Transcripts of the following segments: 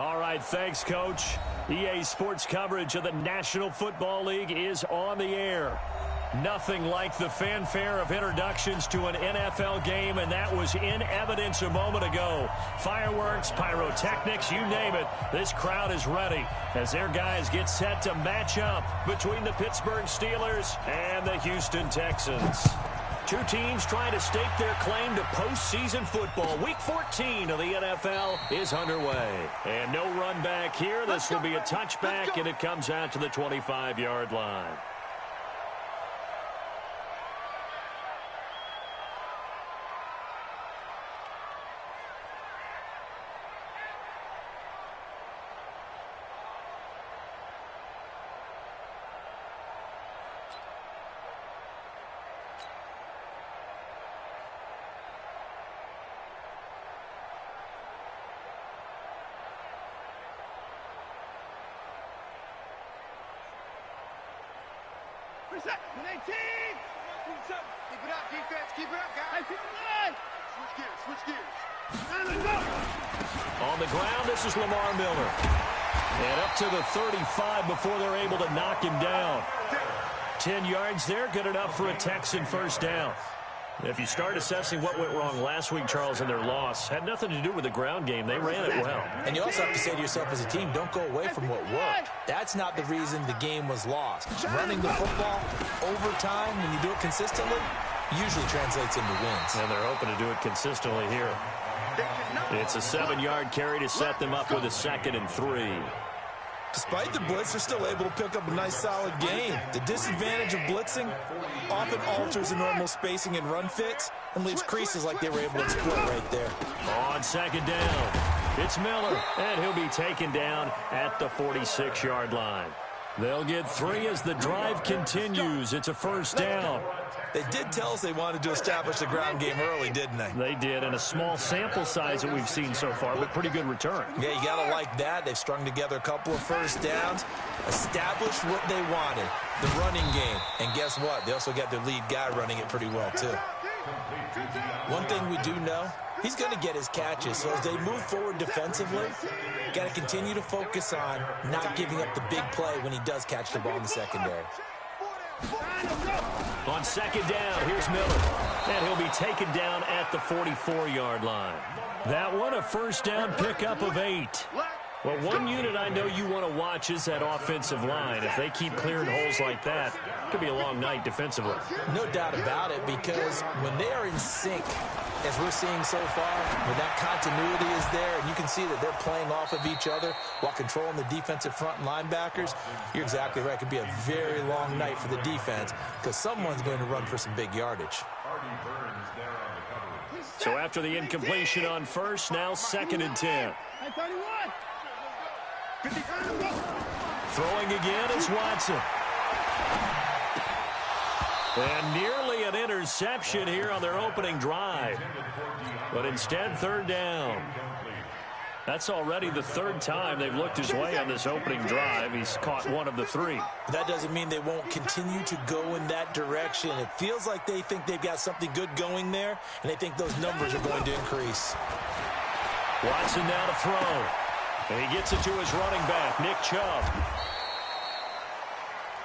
All right, thanks, Coach. EA Sports coverage of the National Football League is on the air. Nothing like the fanfare of introductions to an NFL game, and that was in evidence a moment ago. Fireworks, pyrotechnics, you name it. This crowd is ready as their guys get set to match up between the Pittsburgh Steelers and the Houston Texans. Two teams trying to stake their claim to postseason football. Week 14 of the NFL is underway. And no run back here. This will be a touchback, and it comes out to the 25-yard line. Reset. 18. Keep it up, defense. Keep it up, guys. Switch gears. Let's go. On the ground, this is Lamar Miller. And up to the 35 before they're able to knock him down. 10 yards there, good enough for a Texan first down. If you start assessing what went wrong last week, Charles, in their loss, had nothing to do with the ground game. They ran it well. And you also have to say to yourself as a team, don't go away from what worked. That's not the reason the game was lost. Running the football over time, when you do it consistently, usually translates into wins. And they're hoping to do it consistently here. It's a 7-yard carry to set them up with a 2nd and 3. Despite the blitz, they're still able to pick up a nice, solid gain. The disadvantage of blitzing often alters the normal spacing and run fits and leaves creases like they were able to exploit right there. On 2nd down, it's Miller, and he'll be taken down at the 46-yard line. They'll get 3 as the drive continues. It's a first down. They did tell us they wanted to establish the ground game early, didn't they? They did, and a small sample size that we've seen so far, but pretty good return. Yeah, you got to like that. They've strung together a couple of first downs, established what they wanted, the running game. And guess what? They also got their lead guy running it pretty well, too. One thing we do know, he's going to get his catches. So as they move forward defensively, got to continue to focus on not giving up the big play when he does catch the ball in the secondary. On 2nd down, here's Miller. And he'll be taken down at the 44-yard line. That one, a first down pickup of 8. Well, one unit I know you want to watch is that offensive line. If they keep clearing holes like that, it could be a long night defensively. No doubt about it, because when they are in sync, as we're seeing so far, when that continuity is there, and you can see that they're playing off of each other while controlling the defensive front and linebackers, you're exactly right. It could be a very long night for the defense because someone's going to run for some big yardage. So after the incompletion on first, now 2nd and 10. Throwing again is Watson. And nearly an interception here on their opening drive. But instead, 3rd down. That's already the 3rd time they've looked his way on this opening drive. He's caught one of the 3. That doesn't mean they won't continue to go in that direction. It feels like they think they've got something good going there, and they think those numbers are going to increase. Watson now to throw. And he gets it to his running back, Nick Chubb.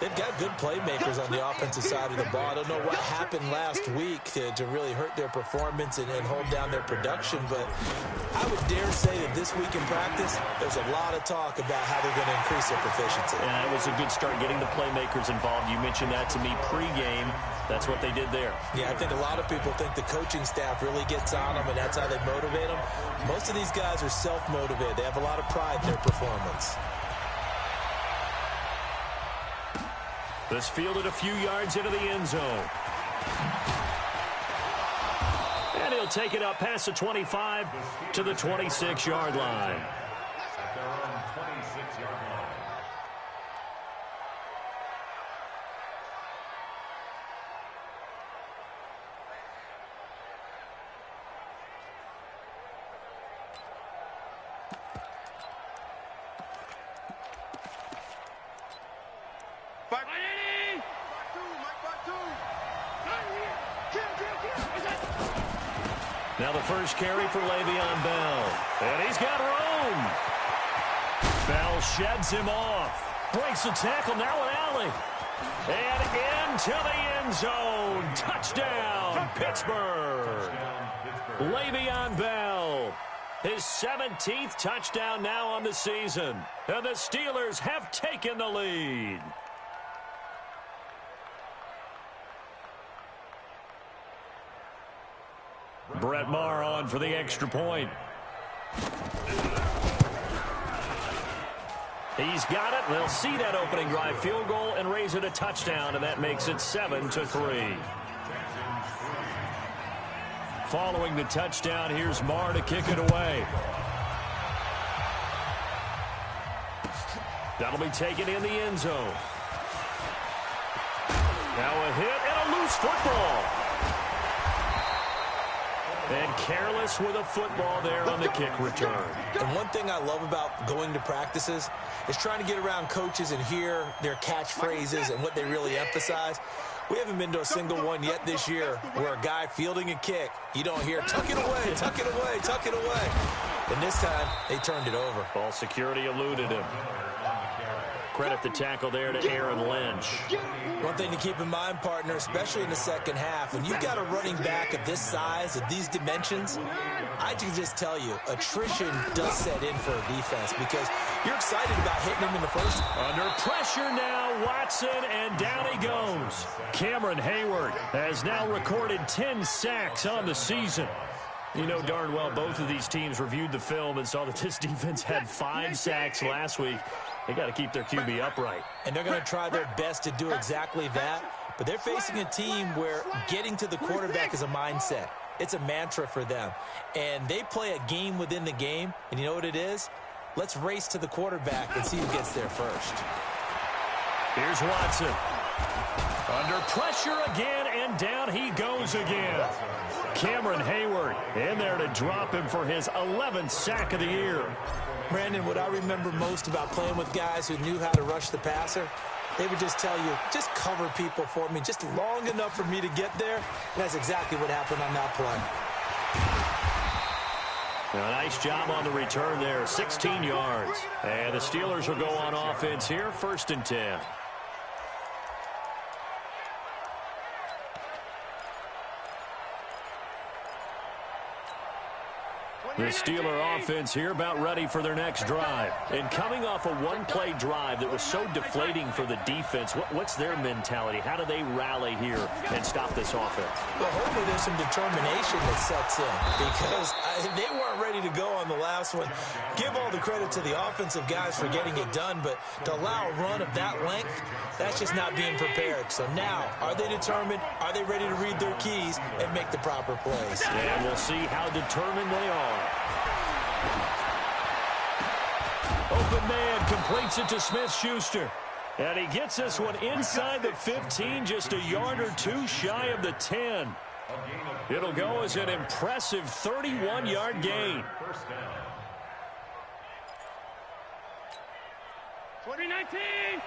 They've got good playmakers on the offensive side of the ball. I don't know what happened last week to really hurt their performance and hold down their production, but I would dare say that this week in practice, there's a lot of talk about how they're going to increase their proficiency. And that was a good start, getting the playmakers involved. You mentioned that to me pregame. That's what they did there. Yeah, I think a lot of people think the coaching staff really gets on them, and that's how they motivate them. Most of these guys are self-motivated. They have a lot of pride in their performance. This fielded a few yards into the end zone. And he'll take it up past the 25 to the 26-yard line. Now the first carry for Le'Veon Bell. And he's got room. Bell sheds him off. Breaks the tackle, now an alley. And into the end zone. Touchdown, Pittsburgh. Le'Veon Bell. His 17th touchdown now on the season. And the Steelers have taken the lead. Brett Maher on for the extra point. He's got it. They'll see that opening drive field goal and raise it a touchdown, and that makes it 7-3. Following the touchdown, here's Maher to kick it away. That'll be taken in the end zone. Now a hit and a loose football. And careless with a football there on the kick return. And one thing I love about going to practices is trying to get around coaches and hear their catchphrases and what they really emphasize. We haven't been to a single one yet this year where a guy fielding a kick, you don't hear, tuck it away, tuck it away, tuck it away. And this time, they turned it over. Ball security eluded him. Credit the tackle there to Aaron Lynch. One thing to keep in mind, partner, especially in the second half, when you've got a running back of this size, of these dimensions, I can just tell you, attrition does set in for a defense because you're excited about hitting him in the first. Under pressure now, Watson, and down he goes. Cameron Hayward has now recorded 10 sacks on the season. You know darn well both of these teams reviewed the film and saw that this defense had 5 sacks last week. They got to keep their QB upright. And they're going to try their best to do exactly that. But they're facing a team where getting to the quarterback is a mindset. It's a mantra for them. And they play a game within the game. And you know what it is? Let's race to the quarterback and see who gets there first. Here's Watson. Under pressure again, and down he goes again. Cameron Hayward in there to drop him for his 11th sack of the year. Brandon, what I remember most about playing with guys who knew how to rush the passer, they would just tell you, just cover people for me, just long enough for me to get there. And that's exactly what happened on that play. A nice job on the return there, 16 yards. And the Steelers will go on offense here, 1st and 10. The Steeler offense here about ready for their next drive. And coming off a one-play drive that was so deflating for the defense, what's their mentality? How do they rally here and stop this offense? Well, hopefully there's some determination that sets in because they weren't ready to go on the last one. Give all the credit to the offensive guys for getting it done, but to allow a run of that length, that's just not being prepared. So now, are they determined? Are they ready to read their keys and make the proper plays? And we'll see how determined they are. Open man completes it to Smith-Schuster. And he gets this one inside the 15, just a yard or two shy of the 10. It'll go as an impressive 31-yard gain. 2019.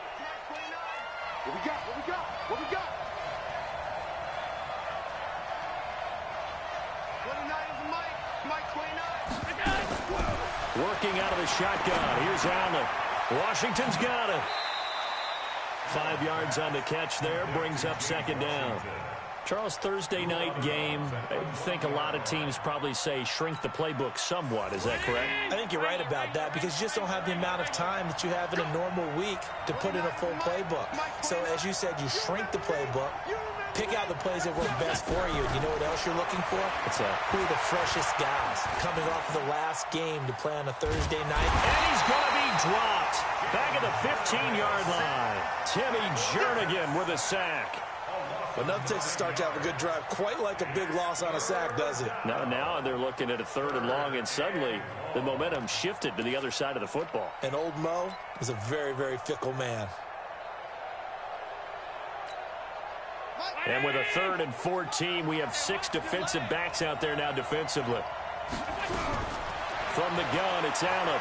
What we got? What we got? What we got? 29 is Mike. Mike 29. Working out of the shotgun. Here's Allen. Washington's got it. 5 yards on the catch there. Brings up 2nd down. Charles, Thursday night game, I think a lot of teams probably say shrink the playbook somewhat. Is that correct? I think you're right about that because you just don't have the amount of time that you have in a normal week to put in a full playbook. So, as you said, you shrink the playbook, pick out the plays that work best for you. And you know what else you're looking for? What's that? Who are the freshest guys coming off of the last game to play on a Thursday night? And he's going to be dropped. Back at the 15-yard line. Timmy Jernigan with a sack. But nothing takes a start to have a good drive quite like a big loss on a sack, does it? Now they're looking at a 3rd and long, and suddenly the momentum shifted to the other side of the football. And old Mo is a very, very fickle man. And with a 3rd and 14, we have 6 defensive backs out there now defensively. From the gun, it's Allen.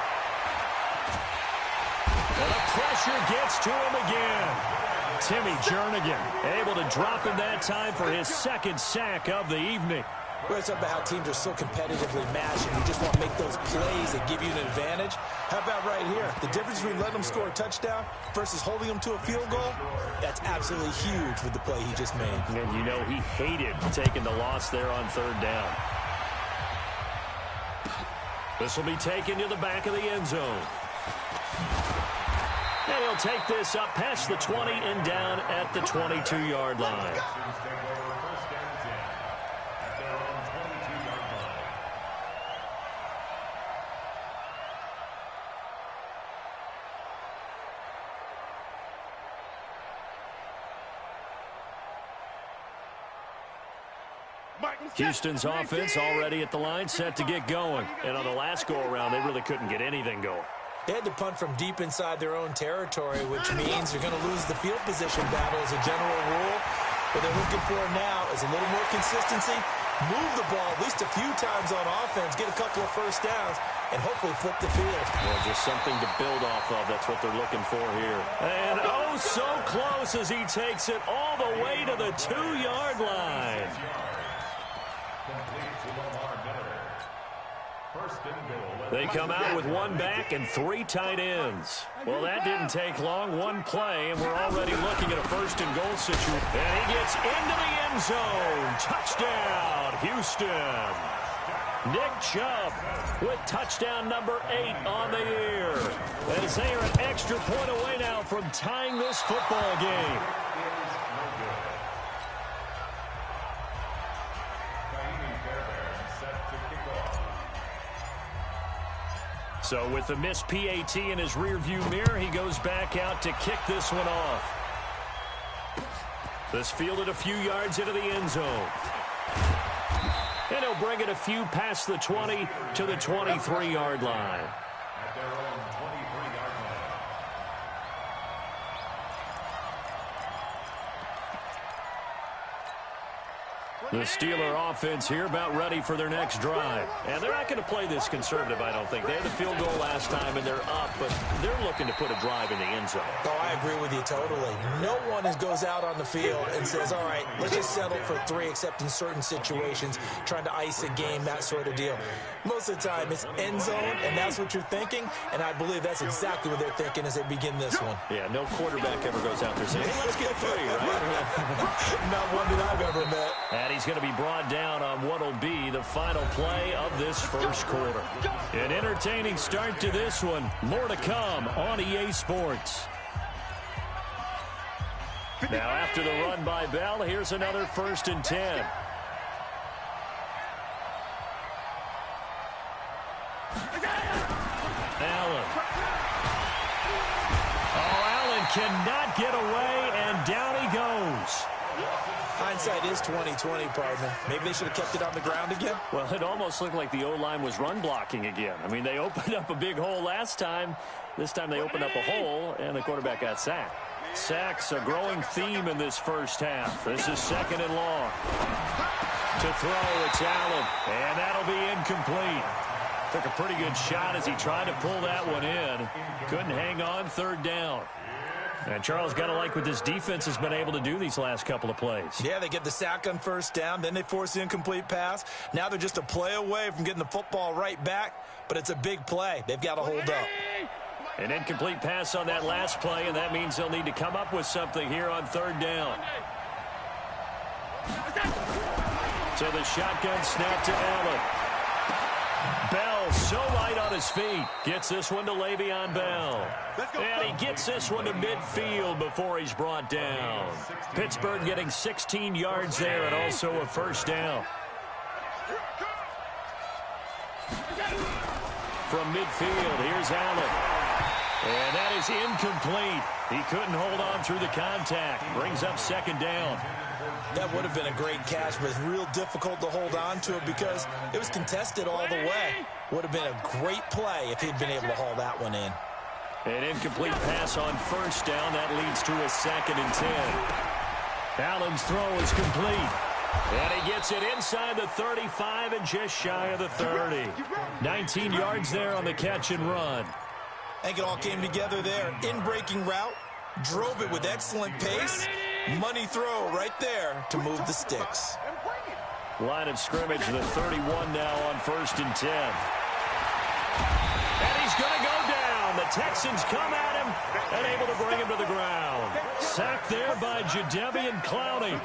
And the pressure gets to him again. Timmy Jernigan able to drop him that time for his 2nd sack of the evening. We're going to talk about how teams are so competitively matched, and you just want to make those plays that give you an advantage. How about right here? The difference between letting them score a touchdown versus holding them to a field goal, that's absolutely huge with the play he just made. And you know he hated taking the loss there on third down. This will be taken to the back of the end zone. And he'll take this up past the 20 and down at the 22-yard line. Houston's offense already at the line, set to get going. And on the last go-around, they really couldn't get anything going. They had to punt from deep inside their own territory, which means you're going to lose the field position battle as a general rule. What they're looking for now is a little more consistency, move the ball at least a few times on offense, get a couple of first downs, and hopefully flip the field. Well, just something to build off of. That's what they're looking for here. And oh, so close as he takes it all the way to the 2-yard line. They come out with one back and 3 tight ends. Well, that didn't take long. One play, and we're already looking at a first-and-goal situation. And he gets into the end zone. Touchdown, Houston. Nick Chubb with touchdown number 8 on the year. As they are an extra point away now from tying this football game. So with the missed PAT in his rearview mirror, he goes back out to kick this one off. This fielded a few yards into the end zone. And he'll bring it a few past the 20 to the 23-yard line. The Steeler offense here about ready for their next drive. And they're not going to play this conservative, I don't think. They had the field goal last time, and they're up, but they're looking to put a drive in the end zone. Oh, I agree with you totally. No one goes out on the field and says, all right, let's just settle for 3, except in certain situations, trying to ice a game, that sort of deal. Most of the time, it's end zone, and that's what you're thinking, and I believe that's exactly what they're thinking as they begin this one. Yeah, no quarterback ever goes out there saying, hey, let's get 3, right? Not one that I've ever met. And he's going to be brought down on what will be the final play of this first quarter. An entertaining start to this one. More to come on EA Sports. Now after the run by Bell, here's another 1st and 10. Allen. Oh, Allen cannot get away, and down he goes. Hindsight is 20/20, partner. Maybe they should have kept it on the ground again. Well, it almost looked like the O-line was run blocking again. I mean, they opened up a big hole last time. This time they opened up a hole, and the quarterback got sacked. Sacks a growing theme in this first half. This is 2nd and long. To throw, it's Allen, and that'll be incomplete. Took a pretty good shot as he tried to pull that one in. Couldn't hang on, 3rd down. And Charles, got to like what this defense has been able to do these last couple of plays. Yeah, they get the sack on 1st down, then they force the incomplete pass. Now they're just a play away from getting the football right back, but it's a big play. They've got to hold up. An incomplete pass on that last play, and that means they'll need to come up with something here on 3rd down. So the shotgun snap to Allen. Bell so light on his feet. Gets this one to Le'Veon Bell. And he gets this one to midfield before he's brought down. Pittsburgh getting 16 yards there and also a 1st down. From midfield, here's Allen. And that is incomplete. He couldn't hold on through the contact. Brings up 2nd down. That would have been a great catch, but it's real difficult to hold on to it because it was contested all the way. Would have been a great play if he'd been able to haul that one in. An incomplete pass on 1st down. That leads to a 2nd and 10. Allen's throw is complete. And he gets it inside the 35 and just shy of the 30. 19 yards there on the catch and run. I think it all came together there. In-breaking route, drove it with excellent pace. Money throw right there to move the sticks. Line of scrimmage, the 31 now on 1st and 10. And he's going to go down. The Texans come at him and able to bring him to the ground. Sacked there by Jadeveon Clowney.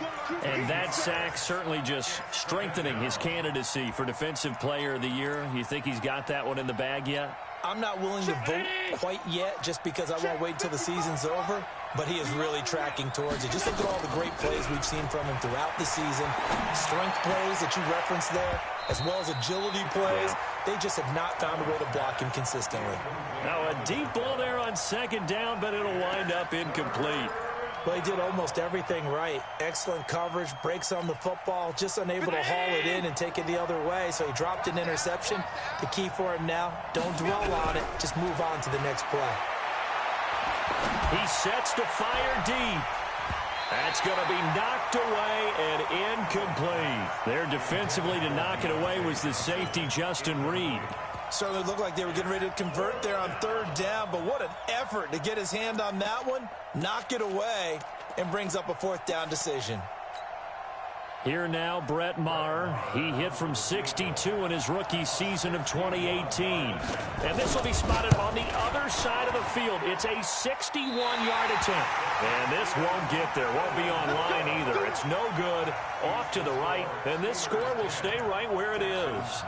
And that sack certainly just strengthening his candidacy for Defensive Player of the Year. You think he's got that one in the bag yet? I'm not willing to vote quite yet just because I won't wait until the season's over, but he is really tracking towards it. Just look at all the great plays we've seen from him throughout the season. Strength plays that you referenced there, as well as agility plays. They just have not found a way to block him consistently. Now a deep ball there on 2nd down, but it'll wind up incomplete. Well, he did almost everything right. Excellent coverage, breaks on the football, just unable to haul it in and take it the other way. So he dropped an interception. The key for him now, don't dwell on it. Just move on to the next play. He sets to fire deep. That's going to be knocked away and incomplete. There defensively to knock it away was the safety, Justin Reed. Certainly looked like they were getting ready to convert there on 3rd down, but what an effort to get his hand on that one, knock it away, and brings up a 4th down decision. Here now, Brett Maher. He hit from 62 in his rookie season of 2018. And this will be spotted on the other side of the field. It's a 61-yard attempt. And this won't get there. Won't be on line either. It's no good. Off to the right. And this score will stay right where it is.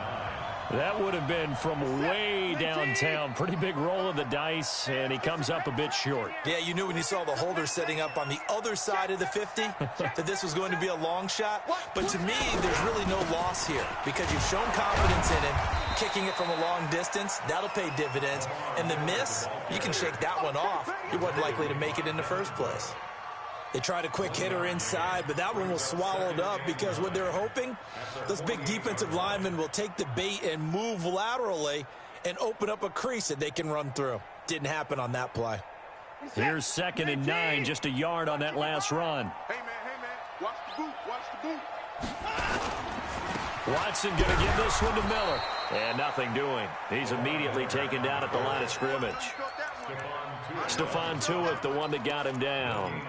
That would have been from way downtown. Pretty big roll of the dice, and he comes up a bit short. Yeah, you knew when you saw the holder setting up on the other side of the 50 that this was going to be a long shot. But to me, there's really no loss here because you've shown confidence in him. Kicking it from a long distance, that'll pay dividends. And the miss, you can shake that one off. He wasn't likely to make it in the first place. They tried a quick hitter inside, but that one was swallowed up because what they're hoping, those big defensive linemen will take the bait and move laterally and open up a crease that they can run through. Didn't happen on that play. Here's 2nd and 9, just a yard on that last run. Hey, man, watch the boot, watch the boot. Watson going to give this one to Miller. And nothing doing. He's immediately taken down at the line of scrimmage. Stephon Tuitt, the one that got him down.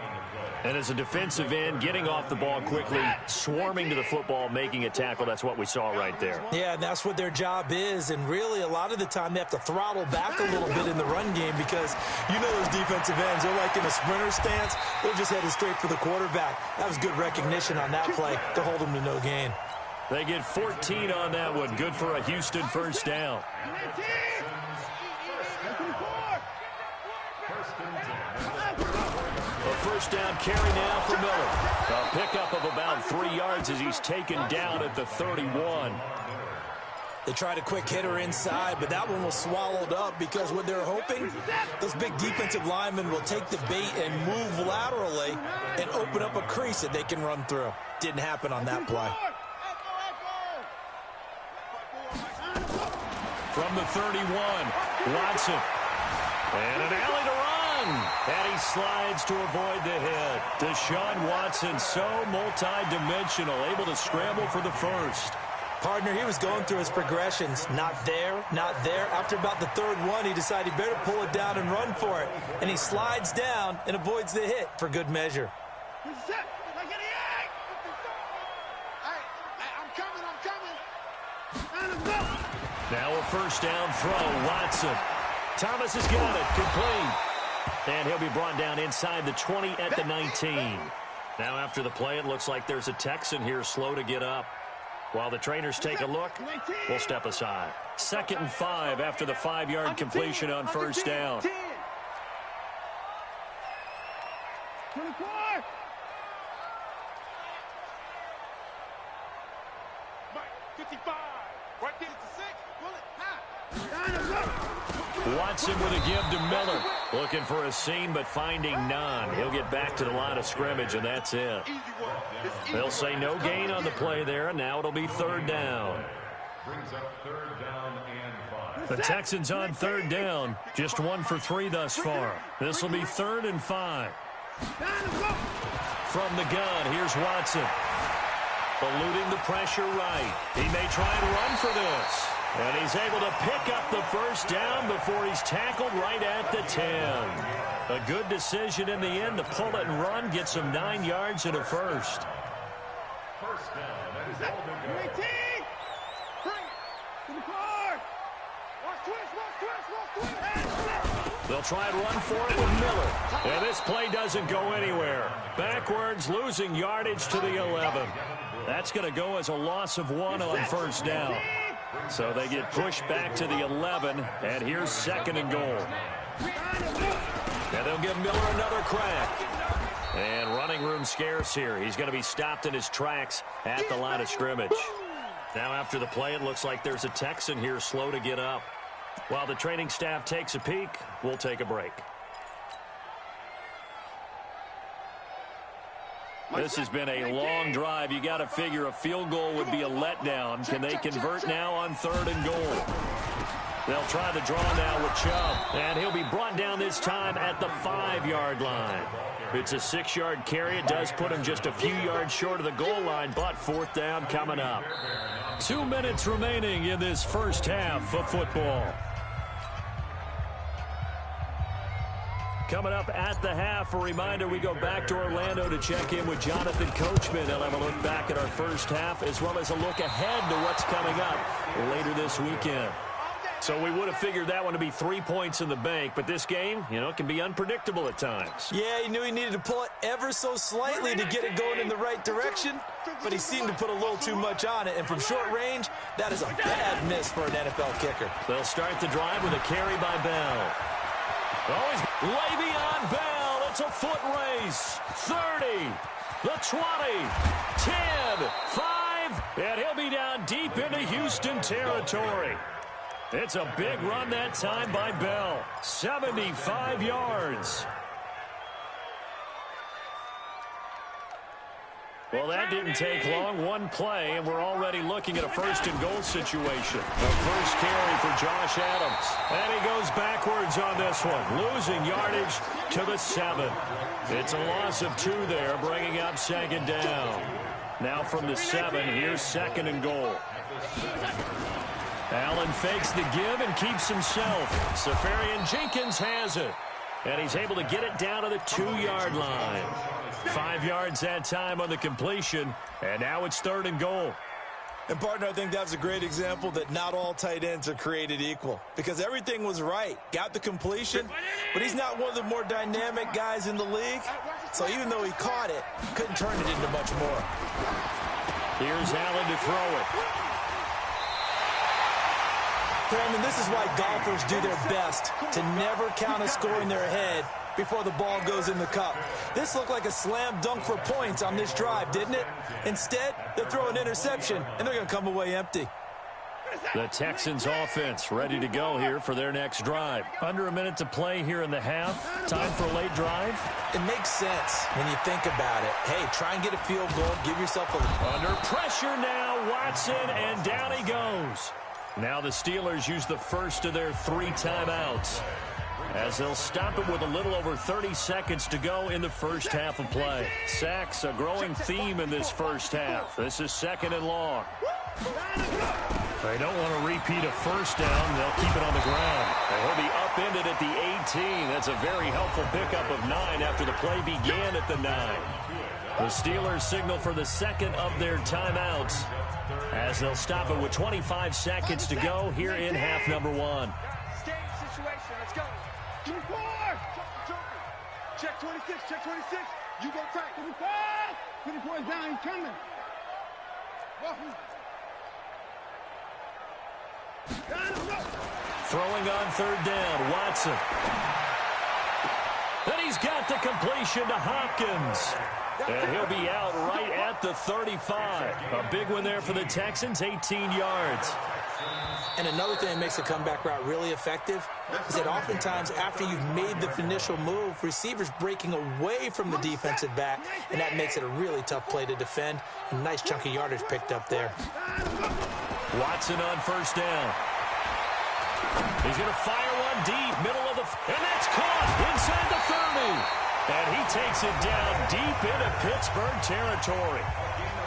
And as a defensive end, getting off the ball quickly, swarming to the football, making a tackle. That's what we saw right there. Yeah, and that's what their job is. And really, a lot of the time, they have to throttle back a little bit in the run game because you know those defensive ends, they're like in a sprinter stance. They're just headed straight for the quarterback. That was good recognition on that play to hold them to no gain. They get 14 on that one. Good for a Houston 1st down. A 1st down carry now for Miller. A pickup of about 3 yards as he's taken down at the 31. They tried a quick hitter inside, but that one was swallowed up because what they're hoping, those big defensive linemen will take the bait and move laterally and open up a crease that they can run through. Didn't happen on that play. From the 31, Watson. And an alley to run. And he slides to avoid the hit. Deshaun Watson, so multi-dimensional, able to scramble for the 1st. Partner, he was going through his progressions. Not there, not there. After about the 3rd one, he decided he better pull it down and run for it. And he slides down and avoids the hit for good measure. Now a 1st down throw, Watson. Thomas has got it, complete. And he'll be brought down inside the 20 at the 19. Now after the play, it looks like there's a Texan here slow to get up. While the trainers take a look, we'll step aside. 2nd and 5 after the 5-yard completion on 1st down. 24. Mike, 55. Right there to 6. Bullet, high. Watson with a give to Miller. Looking for a seam, but finding none. He'll get back to the line of scrimmage, and that's it. They'll say no gain on the play there, and now it'll be 3rd down. The Texans on 3rd down. Just 1 for 3 thus far. This will be 3rd and 5. From the gun, here's Watson. Eluding the pressure right. He may try and run for this. And he's able to pick up the 1st down before he's tackled right at the 10. A good decision in the end to pull it and run, get some 9 yards and a 1st. 1st down. They'll try and run for it with Miller. And this play doesn't go anywhere. Backwards, losing yardage to the 11. That's going to go as a loss of 1 on first down. So they get pushed back to the 11, and here's 2nd and goal. And they'll give Miller another crack. And running room scarce here. He's going to be stopped in his tracks at the line of scrimmage. Now after the play, it looks like there's a Texan here slow to get up. While the training staff takes a peek, we'll take a break. This has been a long drive. You got to figure a field goal would be a letdown. Can they convert now on 3rd and goal? They'll try the draw now with Chubb. And he'll be brought down this time at the 5-yard line. It's a 6-yard carry. It does put him just a few yards short of the goal line, but 4th down coming up. 2 minutes remaining in this first half of football. Coming up at the half, a reminder, we go back to Orlando to check in with Jonathan Coachman. He'll have a look back at our first half as well as a look ahead to what's coming up later this weekend. So we would have figured that one to be 3 points in the bank, but this game, can be unpredictable at times. Yeah, he knew he needed to pull it ever so slightly to get it going in the right direction, but he seemed to put a little too much on it, and from short range, that is a bad miss for an NFL kicker. They'll start the drive with a carry by Bell. Always Le'Veon Bell. It's a foot race. 30, the 20, 10, 5, and he'll be down deep into Houston territory. It's a big run that time by Bell. 75 yards. Well, that didn't take long. One play, and we're already looking at a 1st and goal situation. The first carry for Josh Adams. And he goes backwards on this one, losing yardage to the 7. It's a loss of 2 there, bringing up 2nd down. Now from the 7, here's 2nd and goal. Allen fakes the give and keeps himself. Safarian Jenkins has it. And he's able to get it down to the 2-yard line. 5 yards that time on the completion, and now it's 3rd and goal. And, partner, I think that's a great example that not all tight ends are created equal, because everything was right. Got the completion, but he's not one of the more dynamic guys in the league. So even though he caught it, couldn't turn it into much more. Here's Allen to throw it. Brandon, this is why golfers do their best to never count a score in their head before the ball goes in the cup. This looked like a slam dunk for points on this drive, didn't it? Instead, they'll throw an interception, and they're going to come away empty. The Texans offense ready to go here for their next drive. Under a minute to play here in the half. Time for a late drive. It makes sense when you think about it. Hey, try and get a field goal. Give yourself a... Under pressure now, Watson, and down he goes. Now the Steelers use the first of their 3 timeouts, as they'll stop it with a little over 30 seconds to go in the first half of play. Sacks, a growing theme in this first half. This is 2nd and long. They don't want to repeat a first down. They'll keep it on the ground. And he'll be upended at the 18. That's a very helpful pickup of 9 after the play began at the 9. The Steelers signal for the 2nd of their timeouts, as they'll stop it with 25 seconds to go here in half number 1. Let's go. 24. Check 26. Check 26. You go tight. 24. 24 is down. He's coming. Throwing on 3rd down, Watson. Then he's got the completion to Hopkins. And he'll be out right at the 35. A big one there for the Texans, 18 yards. And another thing that makes the comeback route really effective is that oftentimes after you've made the initial move, receivers breaking away from the defensive back, and that makes it a really tough play to defend. A nice chunk of yardage picked up there. Watson on 1st down. He's going to fire one deep, middle of the... And that's caught inside the 30. And he takes it down deep into Pittsburgh territory.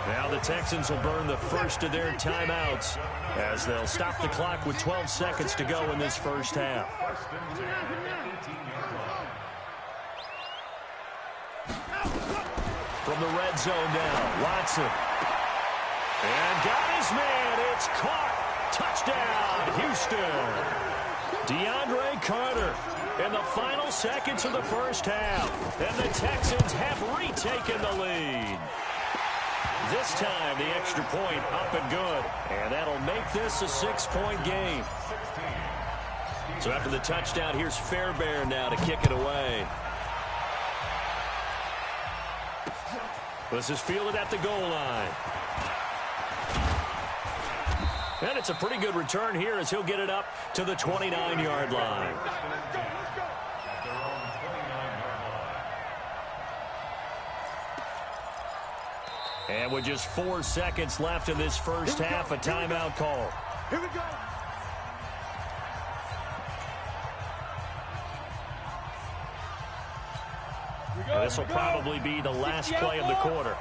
Now the Texans will burn the first of their timeouts, as they'll stop the clock with 12 seconds to go in this first half. From the red zone now, Watson. And got his man. It's caught. Touchdown, Houston. DeAndre Carter in the final seconds of the first half. And the Texans have retaken the lead. This time, the extra point up and good. And that'll make this a 6-point game. So after the touchdown, here's Fairbairn now to kick it away. This is fielded at the goal line. And it's a pretty good return here as he'll get it up to the 29-yard line. And with just 4 seconds left in this first half, a timeout call. Here we go. And this will probably be the last play of the quarter.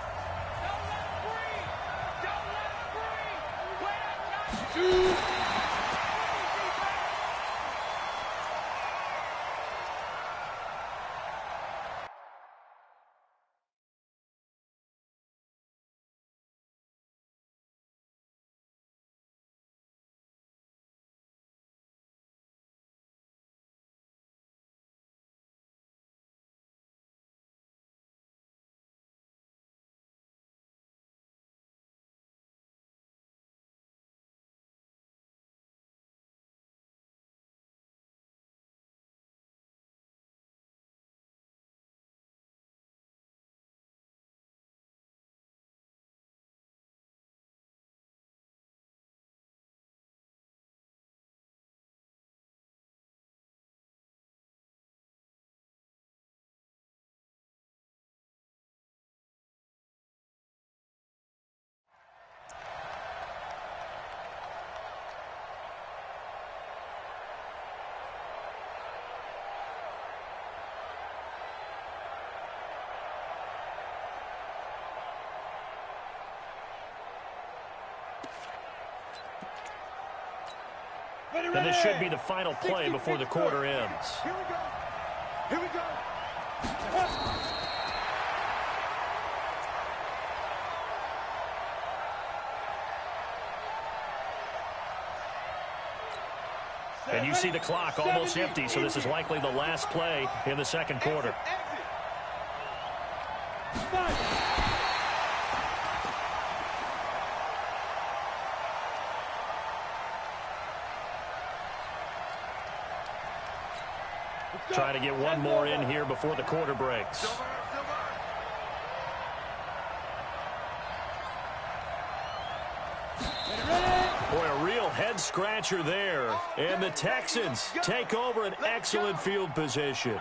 And this should be the final play before the quarter ends. Here we go. Here we go. And you see the clock almost empty, so this is likely the last play in the second quarter. Try to get one more in here before the quarter breaks. Boy, a real head-scratcher there. And the Texans take over an excellent field position.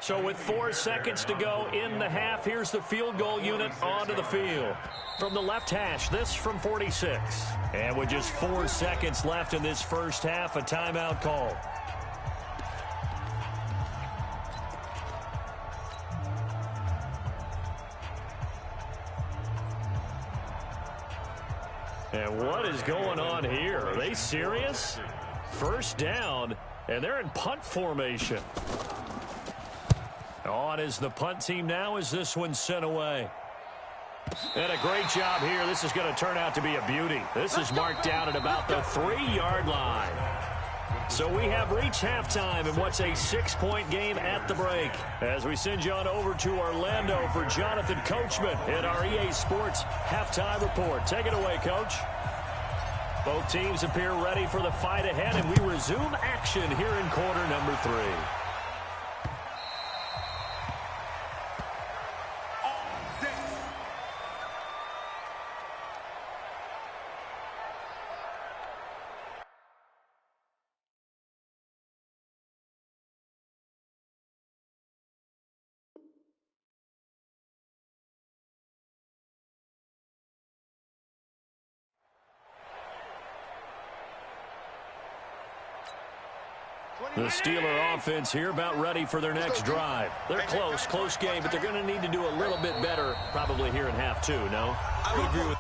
So with 4 seconds to go in the half, here's the field goal unit onto the field. From the left hash, this from 46. And with just 4 seconds left in this first half, a timeout call. And what is going on here? Are they serious? First down, and they're in punt formation. On is the punt team now as this one's sent away. And a great job here. This is going to turn out to be a beauty. This is marked down at about the 3-yard line. So we have reached halftime in what's a 6-point game at the break. As we send you on over to Orlando for Jonathan Coachman in our EA Sports Halftime Report. Take it away, Coach. Both teams appear ready for the fight ahead, and we resume action here in quarter number 3. The Steeler offense here about ready for their next drive. They're close game, but they're going to need to do a little bit better probably here in half 2, no? I would agree with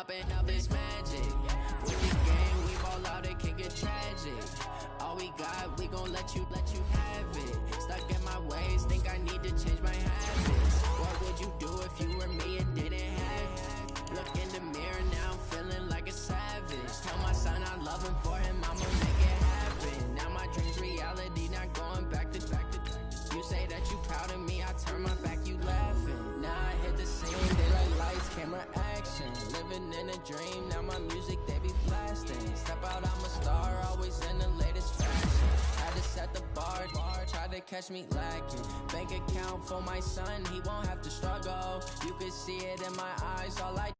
up and up is magic. With the game, we ball out, it can get tragic. All we got, we gon' let you have it. Stuck in my ways, think I need to change my habits. What would you do if you were me and didn't have it? Look in the mirror, now I'm feeling like a savage. Tell my son I love him, for him I'ma make it happen. Now my dream's reality, not going back to. You say that you proud of me, I turn my back, you left. living in a dream. Now my music, they be blasting. Step out, I'm a star, always in the latest fashion. Had to set the bar, try to catch me lacking. Bank account for my son, he won't have to struggle. You could see it in my eyes, all I